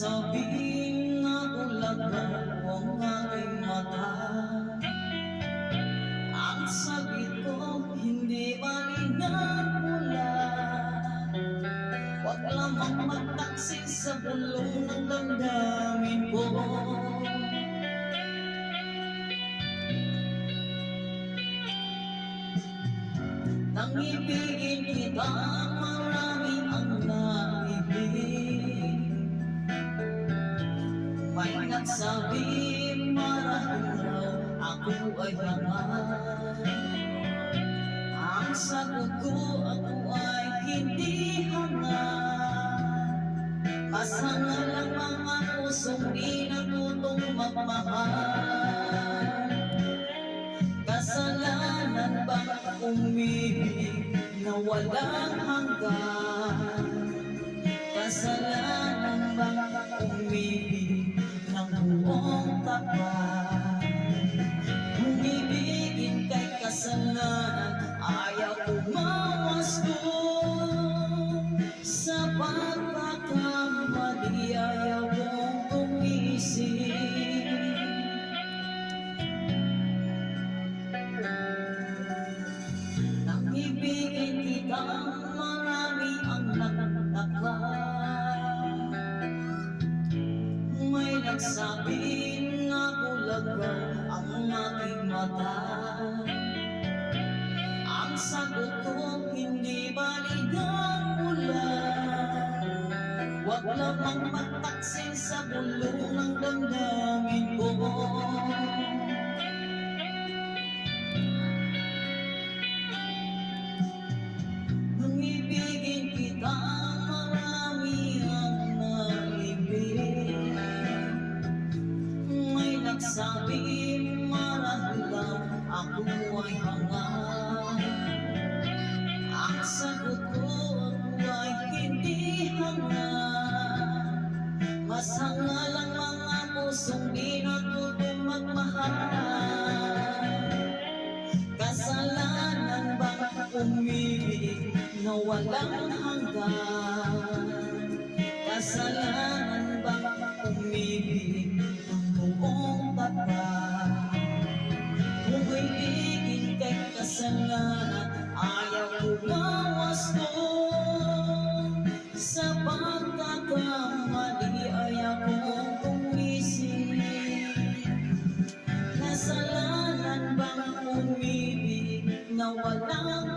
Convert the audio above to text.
nagsabing nabulagan ang aking mata. Ang sabi ko, hindi malingan pula. Huwag lamang magtaksil sa bulong ng damdamin ko. Nang ibigin kita, marami ang naibig. May nagsabi, marahil raw ako ay hangat. Ang sagot ko, ako ay hindi hangat. Masama lang mga pusong di natutong magmahal. Kasalanan bang umibig na walang hanggan? Kasalanan bang umibig ng buong tapat? Umibigin kay kasalanan, ayaw umawasto. Sa pagkakamali, ayaw kong tumisig. Nang ibigin kita, marami ang nagtaka. May nagsabing nabulagan ang aking mata. Ang sagot ko, hindi baligang mula. Huwag lamang magtaksil sa bulong ng damdamin ko. Nung ibigin kita, marami ang naibig. May nagsabi, marahil lang ako ay hangat. Ang sagot ko, ako ay hindi hangat. Masanga lang mga pusong di natutong magmahal. Kasalanan bang umibig na walang hanggan? Kasalanan bang umibig ng buong tapat? Kung ibigin kay kasalanan, ayaw umawasto. Sa pagkakamali, ayaw kong tumisig. Kasalanan bang umibig na walang